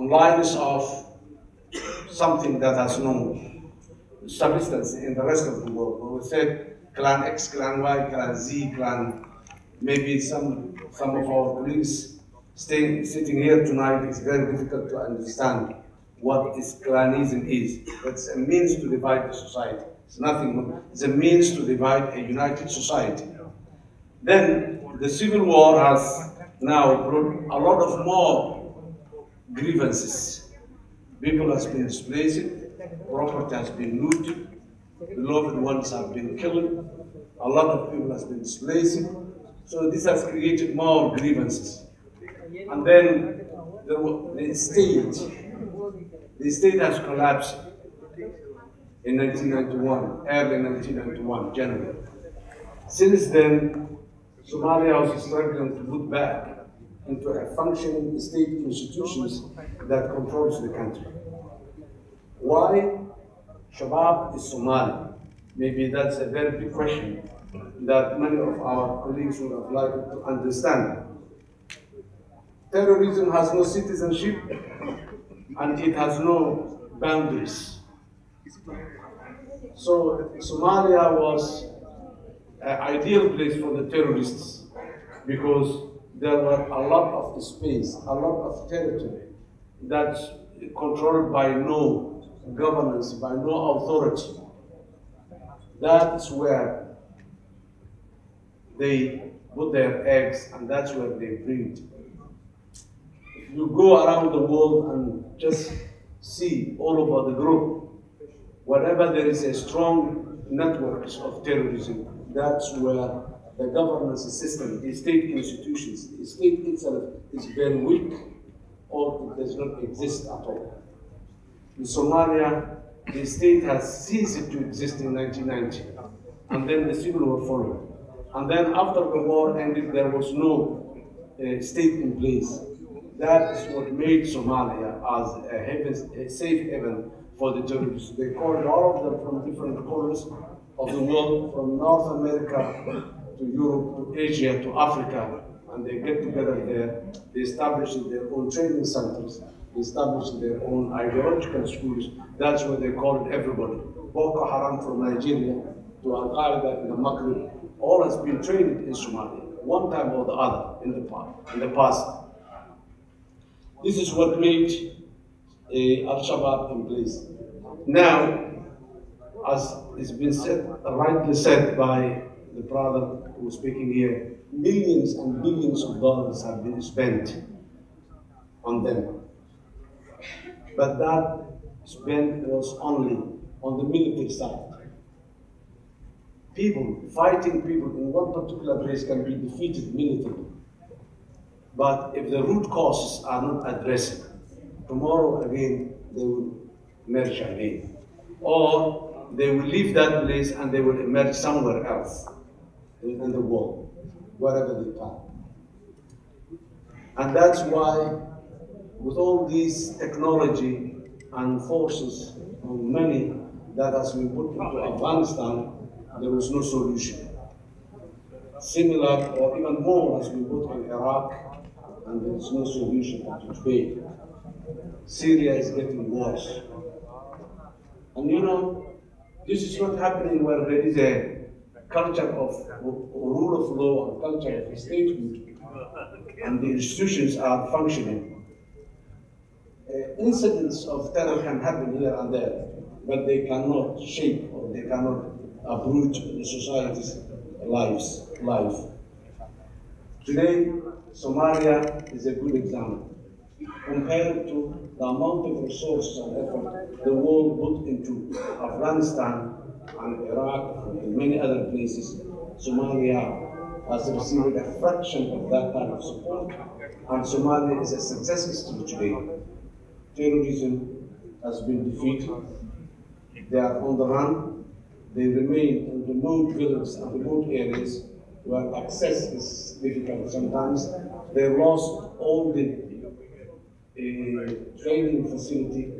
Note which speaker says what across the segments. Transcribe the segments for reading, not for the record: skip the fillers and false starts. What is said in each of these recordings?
Speaker 1: on lines of something that has no substance in the rest of the world. When we said clan X, clan Y, clan Z, clan, maybe some of our colleagues sitting here tonight, it's very difficult to understand what clanism is. It's a means to divide the society. It's nothing more. It's a means to divide a united society. Then the civil war has now brought a lot of more grievances. People have been displaced, property has been looted, beloved ones have been killed, a lot of people have been displaced. So this has created more grievances. And then the state has collapsed in 1991, early 1991, January. Since then, Somalia was struggling to put back into a functioning state institutions that controls the country. Why? Shabab is Somali. Maybe that's a very big question that many of our colleagues would have liked to understand. Terrorism has no citizenship and it has no boundaries. So Somalia was an ideal place for the terrorists because there were a lot of space, a lot of territory that's controlled by no governance, by no authority. That's where they put their eggs and that's where they breed. If you go around the world and just see all over the globe, wherever there is a strong network of terrorism, that's where the governance system, the state institutions, the state itself is very weak or it does not exist at all. In Somalia, the state has ceased to exist in 1990, and then the civil war followed. And then after the war ended, there was no state in place. That is what made Somalia as a safe haven for the terrorists. They called all of them from different corners of the world, from North America to Europe, to Asia, to Africa, and they get together there. They establish their own training centers. They establish their own ideological schools. That's what they called everybody. Boko Haram from Nigeria to Al-Qaeda in the Maghreb, all has been trained in Somalia, one time or the other in the past. This is what made Al-Shabaab in place. Now, as it's been said, rightly said by the brother who was speaking here, millions and billions of dollars have been spent on them. But that spend was only on the military side. Fighting people in one particular place can be defeated militarily. But if the root causes are not addressed, tomorrow again they will emerge again. Or they will leave that place and they will emerge somewhere else in the world, wherever they can. And that's why, with all these technology and forces and money that has been put into Afghanistan, there was no solution. Similar or even more has been put in Iraq, and there is no solution to today. Syria is getting worse. And you know, this is not happening where there is a culture of rule of law and culture of statehood, and the institutions are functioning. Incidents of terror can happen here and there, but they cannot shape or they cannot uproot the society's life. Today, Somalia is a good example. Compared to the amount of resources and effort the world put into Afghanistan and Iraq and many other places, Somalia has received a fraction of that kind of support, and Somalia is a success story today. Terrorism has been defeated. They are on the run. They remain in remote villages and remote areas where access is difficult sometimes. They lost all the training facility.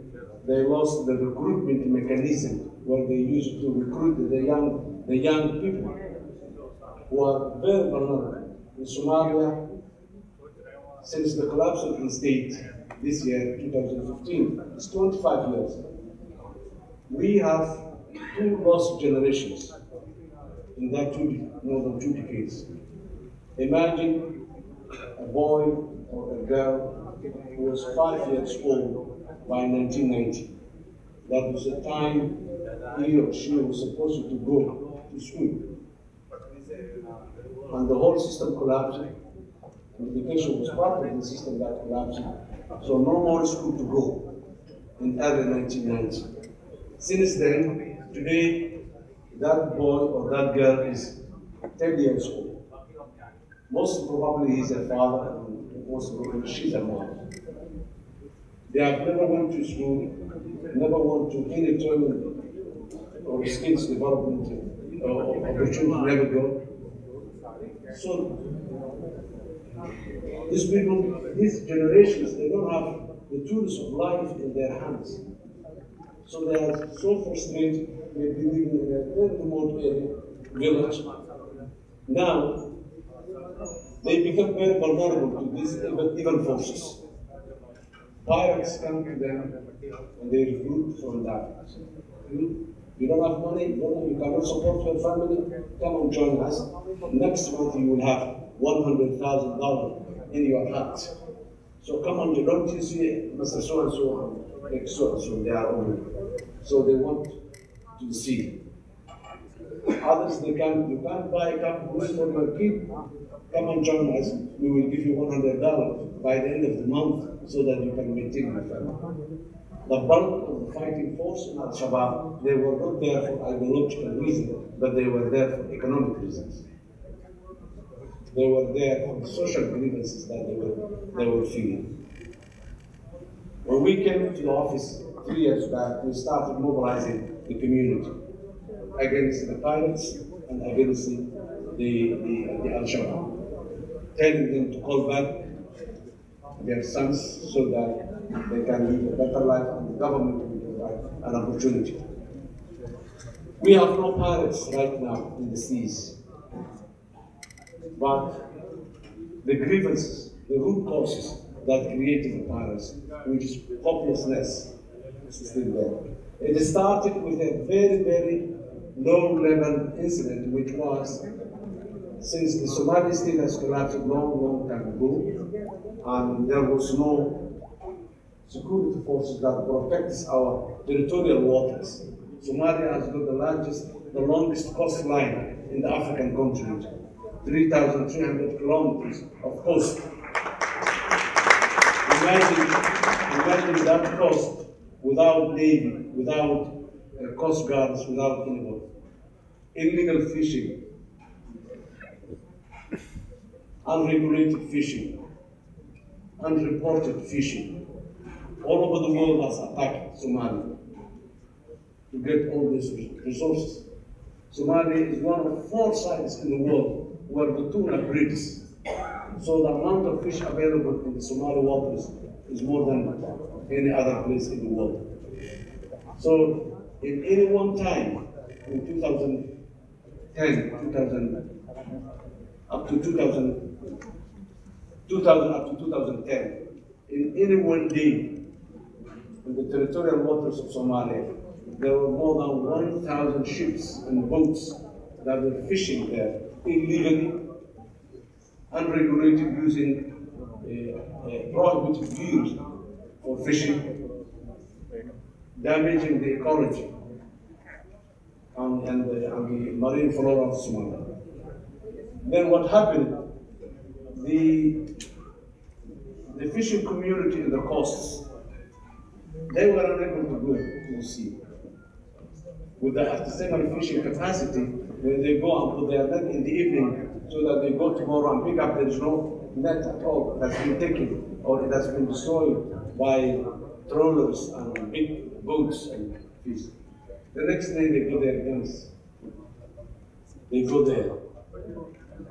Speaker 1: They lost the recruitment mechanism where they used to recruit the young people who are very vulnerable. In Somalia, since the collapse of the state, this year, 2015. It's 25 years. We have 2 lost generations in that more than 2 decades. Imagine a boy or a girl who was 5 years old by 1990. That was the time he or she was supposed to go to school. And the whole system collapsed. Education was part of the system that collapsed. So no more school to go in early 1990. Since then, today, that boy or that girl is 10 years old. Most probably he's a father, and most probably she's a mom. They have never went to school, never went to any training or skills development or opportunity, never go. So these people, these generations, they don't have the tools of life in their hands. So they are so frustrated, they be living in a very remote area, village. Now, they become very vulnerable to these evil forces. Pirates come to them and they recruit from that. You don't have money, you cannot support your family, come and join us. Next month you will have $100,000 in your hat. So come on, don't you see Mr. So-and-so, like so-and-so, they are only. So they want to see. Others, you can't buy a cup of milk for your kid. Come and join us, we will give you $100 by the end of the month so that you can maintain your family. The bulk of the fighting force in Al-Shabaab, they were not there for ideological reasons, but they were there for economic reasons. They were there for the social grievances that they were feeling. When we came to the office 3 years back, we started mobilizing the community against the pirates and against the Al-Shabaab, telling them to call back their sons so that they can live a better life and the government will provide an opportunity. We have no pirates right now in the seas, but the grievances, the root causes that created the pirates, which is hopelessness, is still there. It started with a very, very low-level incident, which was since the Somali state has collapsed a long time ago, and there was no security forces that protects our territorial waters. Somalia has got the longest coastline in the African continent, 3,300 kilometers of coast. Imagine that coast without navy, without coast guards, without anybody. Illegal fishing, unregulated fishing, unreported fishing. All over the world has attacked Somalia to get all these resources. Somalia is one of 4 sites in the world where the tuna breeds. So the amount of fish available in the Somali waters is more than any other place in the world. So in any one time, in 2010, up to 2010, in any one day, in the territorial waters of Somalia, there were more than 1,000 ships and boats that were fishing there illegally, unregulated, using prohibited gears for fishing, damaging the ecology and the marine flora of Somalia. Then what happened? The fishing community in the coasts, they were unable to go to the sea. With the artisanal fishing capacity, when they go and put their net in the evening, so that they go tomorrow and pick up, there is no net at all that's been taken, or it has been destroyed by trawlers and big boats and fish. The next day they go their guns. They go there,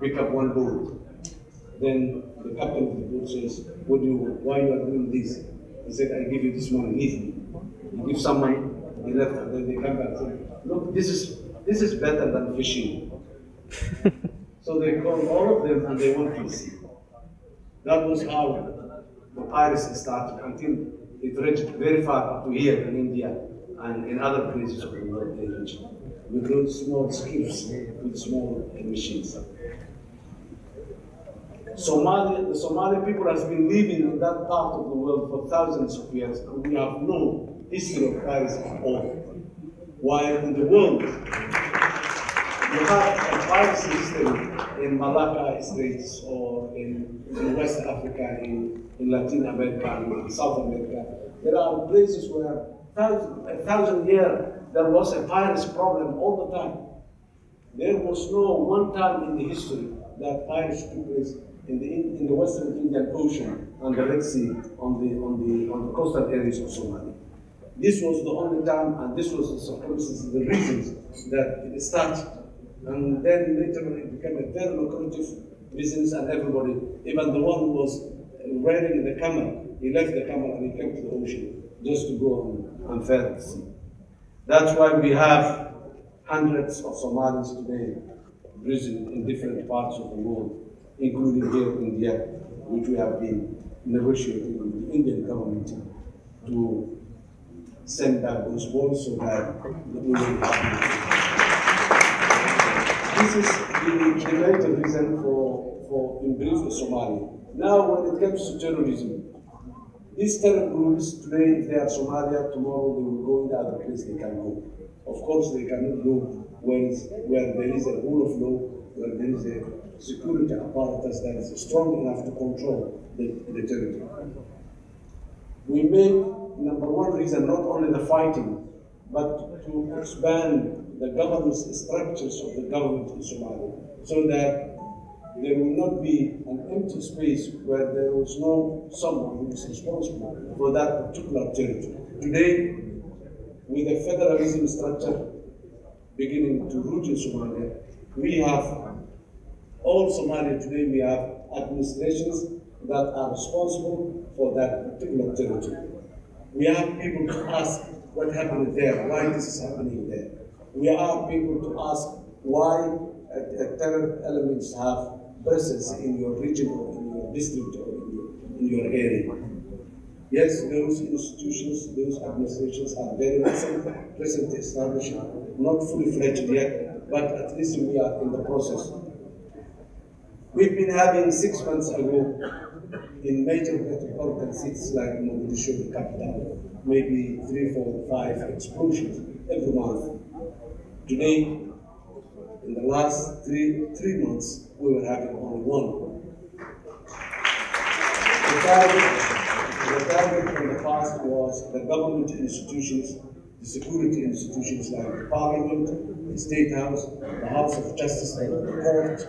Speaker 1: pick up one boat. Then the captain of the boat says, "What do you want? Why you are doing this?" He said, "I give you this money, leave me." He gives some money, he left, and then they come back and say, "Look, this is better than fishing." So they call all of them and they went to the sea. That was how the piracy started until it reached very far up to here in India and in other places of the world they reached, with those small skiffs, with small machines. The Somali people has been living in that part of the world for thousands of years, and we have no history of piracy at all. While in the world, you have a piracy history in Malacca Straits or in West Africa, in Latin America, and in South America. There are places where a thousand years there was a piracy problem all the time. There was no one time in the history that piracy took place in the Western Indian Ocean and the Red Sea on the coastal areas of Somalia. This was the only time, and this was the circumstances, the reasons that it started. And then later on it became a very lucrative business, and everybody, even the one who was wearing the camel, he left the camel and he came to the ocean just to go and fare the sea. That's why we have hundreds of Somalis today imprisoned in different parts of the world, including here in India, which we have been negotiating with the Indian government to send back those boys so that we will have. This is the major reason for in brief Somalia. Now, when it comes to terrorism, these terror groups today, if they are Somalia, tomorrow they will go in the other place they can go. Of course, they cannot go where there is a rule of law, where there is a security apparatus that is strong enough to control the territory. We made, number one reason, not only the fighting, but to expand the governance structures of the government in Somalia, so that there will not be an empty space where there was no someone who is responsible for that particular territory. Today, with the federalism structure beginning to root in Somalia, we have all Somalia today, we have administrations that are responsible for that particular territory. We have people to ask what happened there, why this is happening there. We have people to ask why terror elements have presence in your region or in your district or in your area. Yes, those institutions, those administrations are very present established, not fully fledged yet, but at least we are in the process. We've been having 6 months ago in major metropolitan cities like Mogadishu, the capital, maybe 3, 4, 5 explosions every month. Today, in the last three months, we were having only one. The target in the past was the government institutions, the security institutions like the parliament, the state house, the house of justice, the court.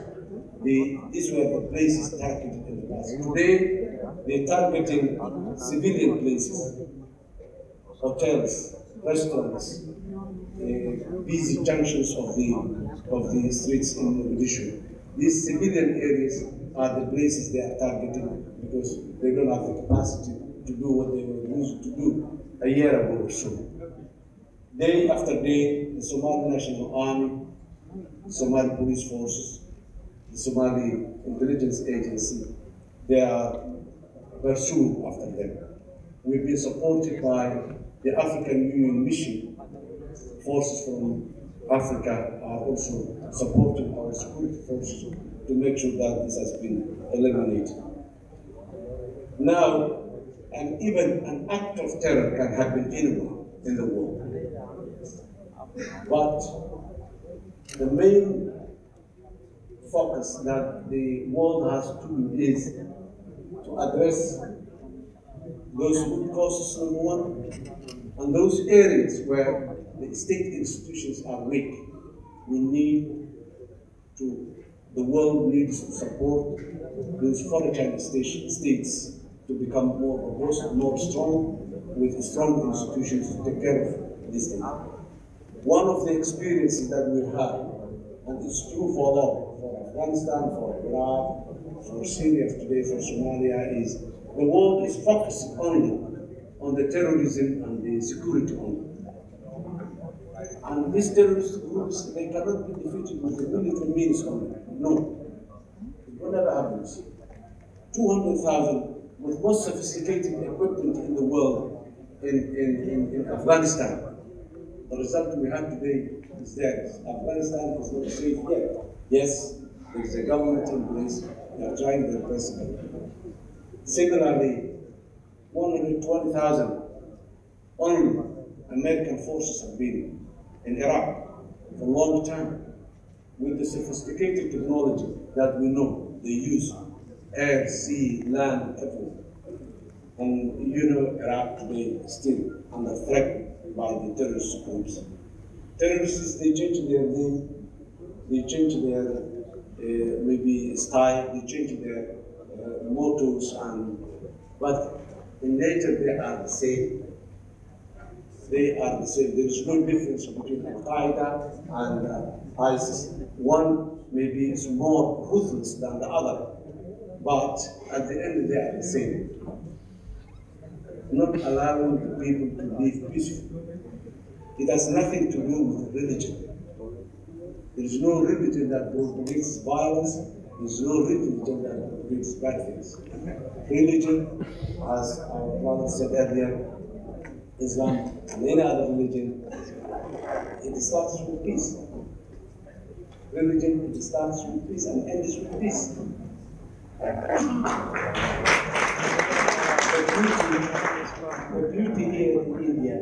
Speaker 1: These were the places targeted in the past. Today, they're targeting civilian places, hotels, restaurants, busy junctions of the streets in Mogadishu. These civilian areas are the places they are targeting because they don't have the capacity to do what they were used to do a year ago or so. Day after day, the Somali National Army, the Somali police forces, the Somali intelligence agency, they are pursuing after them. We've been supported by the African Union mission. Forces from Africa are also supporting our security forces to make sure that this has been eliminated. Now, even an act of terror can happen anywhere in the world. But the main focus that the world has to do is to address those root causes, number one, and those areas where the state institutions are weak. The world needs to support those foreign states to become more robust, more strong, with strong institutions to take care of this thing. One of the experiences that we have, and it's true for all, for Afghanistan, for Iraq, for Syria today, for Somalia, is the world is focused only on the terrorism and the security only. And these terrorist groups, they cannot be defeated with the military means only. No. It will never happen. 200,000 with most sophisticated equipment in the world in Afghanistan. The result we have today is that Afghanistan is not safe yet. Yes, there is a government in place, they are trying their best. Similarly, 120,000 only American forces have been in Iraq for a long time with the sophisticated technology that we know they use, air, sea, land, everything. And you know Iraq today is still under threat by the terrorist groups. Terrorists, they change their name, they change their maybe style, they change their mottos, but in nature they are the same. They are the same. There is no difference between Al-Qaeda and ISIS. One maybe is more ruthless than the other, but at the end they are the same. Not allowing the people to live peacefully. It has nothing to do with religion. There is no religion that propagates violence. There is no religion that propagates bad things. Religion, as our brother said earlier, Islam and any other religion, it starts with peace. Religion, it starts with peace and ends with peace. The beauty here in India,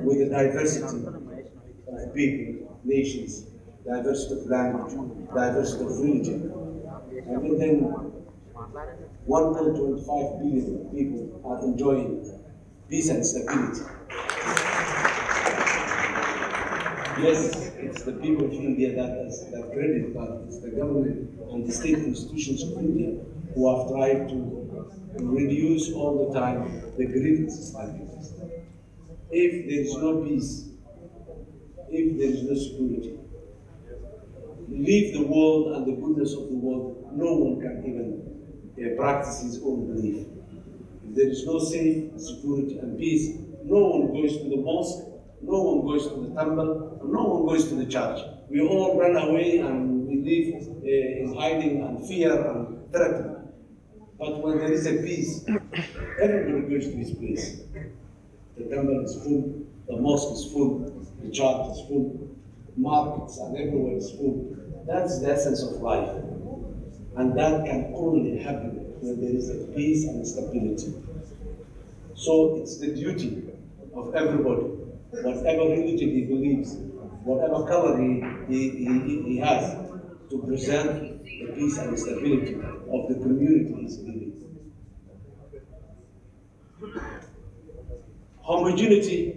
Speaker 1: with the diversity of people, nations, diversity of language, diversity of religion, and within 1.25 billion people are enjoying peace and stability. Yes, it's the people of India that has that credit, but it's the government and the state institutions of India who have tried to reduce all the time the grievances that exist. If there is no peace, if there is no security, leave the world and the goodness of the world, no one can even practice his own belief. If there is no safe security and peace, no one goes to the mosque, no one goes to the temple, no one goes to the church. We all run away and we live in hiding and fear and threat. But when there is a peace, everybody goes to his place. The temple is full, the mosque is full, the church is full, markets and everywhere is full. That's the essence of life. And that can only happen when there is a peace and stability. So it's the duty of everybody, whatever religion he believes, whatever color he has, to preserve the peace and stability of the community he's living. Homogeneity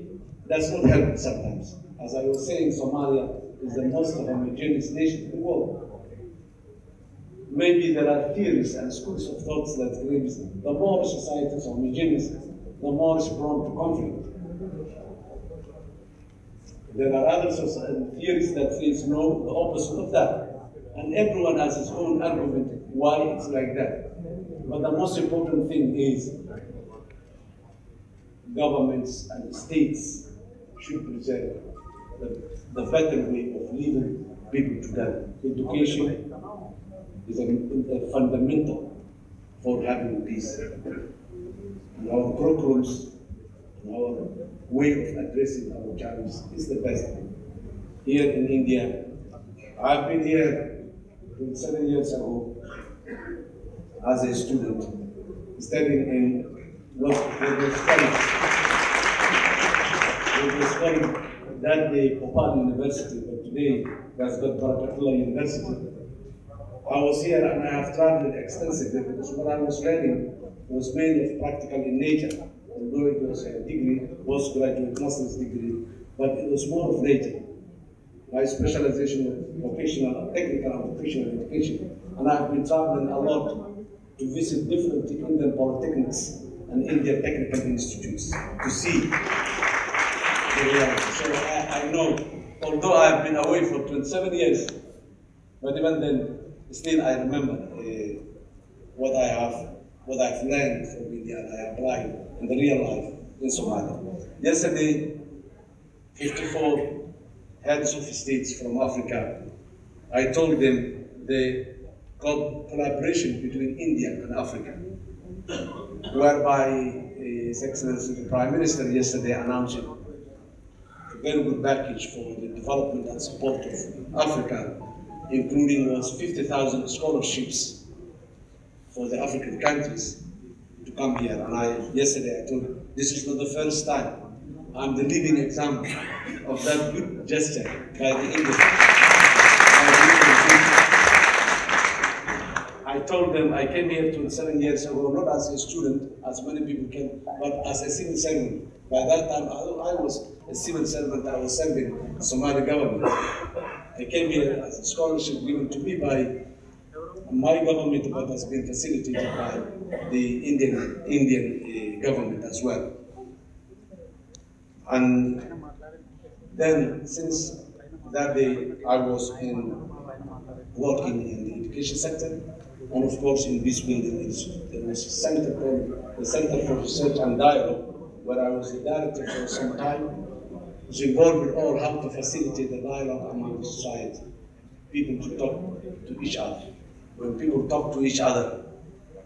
Speaker 1: does not help sometimes. As I was saying, Somalia is the most homogeneous nation in the world. Maybe there are theories and schools of thoughts that claims the more society is homogeneous, the more it's prone to conflict. There are other theories that says no, the opposite of that. And everyone has his own argument why it's like that. But the most important thing is governments and states should preserve the better way of living people together. Education is a fundamental for having peace. And our programs, and our way of addressing our challenges is the best. Here in India, I've been here 7 years ago as a student, studying in what we studied that day Popal University, but today that's got Barakatullah University. I was here and I have traveled extensively because what I was learning was mainly practical in nature, although it was a degree, postgraduate master's degree, but it was more of nature. My specialization was vocational, technical and vocational education, and I've been traveling a lot to visit different Indian polytechnics and Indian technical institutes to see the reality. So I know, although I've been away for 27 years, but even then, still I remember what I've learned from India and I applied in the real life in Somalia. Yesterday, 54 heads of states from Africa, I told them the collaboration between India and Africa whereby His Excellency the Prime Minister yesterday announced a very good package for the development and support of Africa, including 50,000 scholarships for the African countries to come here. And yesterday I told this is not the first time. I'm the living example of that good gesture by the Indians. I told them I came here 27 years ago, not as a student, as many people came, but as a civil servant. By that time, I was a civil servant. I was serving the Somali government. I came here as a scholarship given to me by my government, but has been facilitated by the Indian government as well. And then, since that day, I was working in the education sector, and of course in this building there was a center called the Center for Research and Dialogue, where I was the director for some time, was involved with all how to facilitate the dialogue among the society, people to talk to each other. When people talk to each other,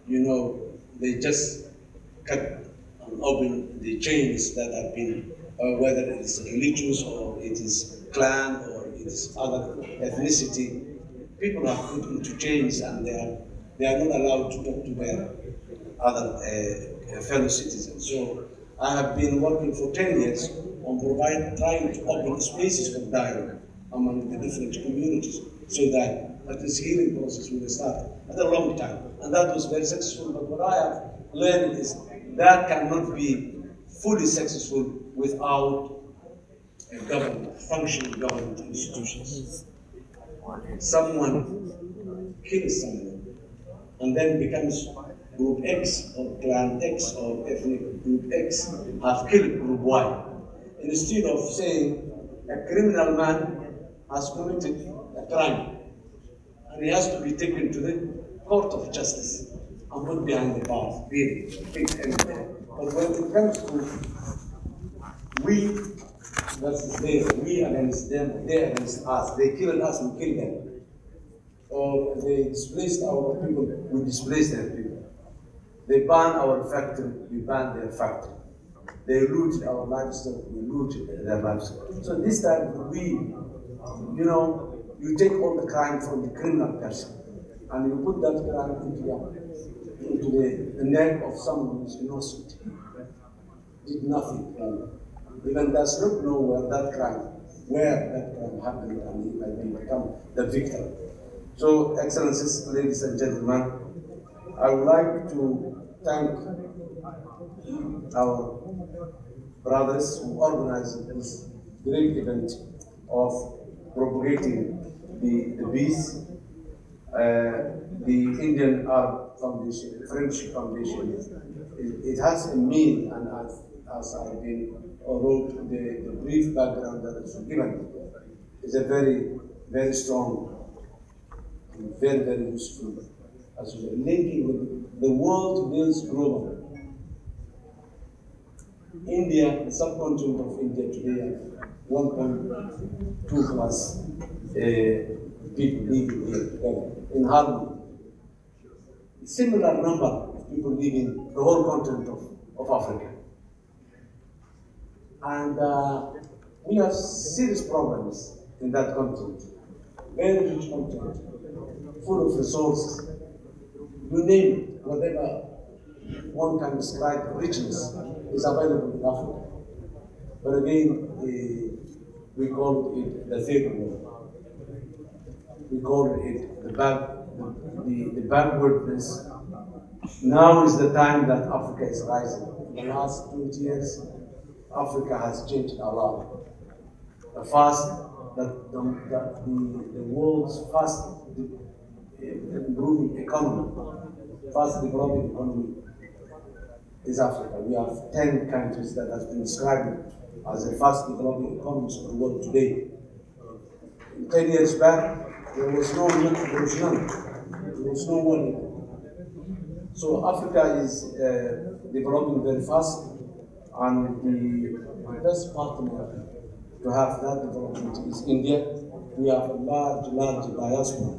Speaker 1: you know, they just cut and open the chains that have been, whether it is religious or it is clan or it is other ethnicity. People are put into chains and they are not allowed to talk to their other fellow citizens. So I have been working for 10 years on trying to open spaces for dialogue among the different communities so that this healing process will start at a long time. And that was very successful, but what I have learned is that cannot be fully successful without a government, functioning government institutions. Someone kills someone and then becomes group X or clan X or ethnic group X have killed group Y. Instead of saying a criminal man has committed a crime and he has to be taken to the court of justice and put behind the bars, really, fixed anywhere. But when it comes to we versus they, we against them, they against us, they killed us, we killed them. Or they displaced our people, we displaced their people. They banned our factory, we banned their factory. They looted our livestock, we looted their livestock. So this time we, you know, you take all the crime from the criminal person and you put that crime into the neck of someone who is innocent. Did nothing wrong. Even does not know where that crime happened, and he might become the victim. So, Excellencies, ladies and gentlemen, I would like to thank our brothers who organized this great event of propagating the peace. The Indian Arab Foundation, Friendship Foundation, it has a mean, and as I've been wrote the brief background that is given, is a very, very strong, very, very useful, as we are linking with the world today is global. India, the subcontinent of India today, have 1.2 plus people living here together in harmony. A similar number of people living the whole continent of Africa. And we have serious problems in that continent. Very rich continent, full of resources. You name it, whatever one can describe richness is available in Africa. But again, we call it the third world. We call it the backwardness. Now is the time that Africa is rising. In the last 20 years, Africa has changed a lot. The world's fast improving economy, fast developing economy is Africa. We have 10 countries that have been described as the fast developing economies of the world today. 10 years back, there was none. There was no one. So Africa is developing very fast, and the best partner to have that development is India. We have a large diaspora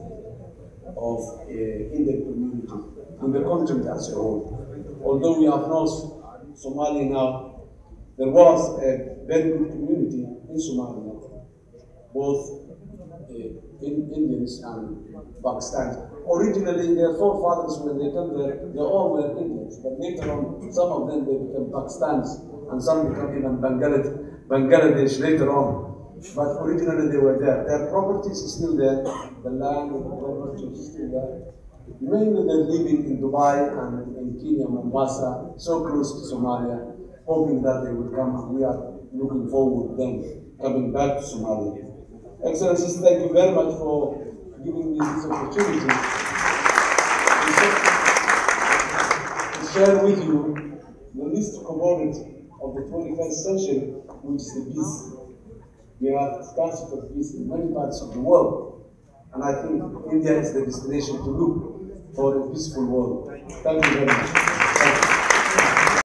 Speaker 1: of Indian community in the continent as a whole. although we have lost Somalia now, there was a very good community in Somalia, both Indians and Pakistanis. Originally, their forefathers, when they came there, they all were Indians, but later on, some of them, they became Pakistanis, and some became even Bangladesh later on. But originally, they were there. Their properties is still there, the land and the property is still there. Mainly, they're living in Dubai and in Kenya, Mombasa, so close to Somalia, hoping that they would come, and we are looking forward to them coming back to Somalia. Excellencies, thank you very much for giving me this opportunity to share with you the least commodity of the 21st century, which is the peace. We have scarcity of peace in many parts of the world, and I think India is the destination to look for a peaceful world. Thank you very much.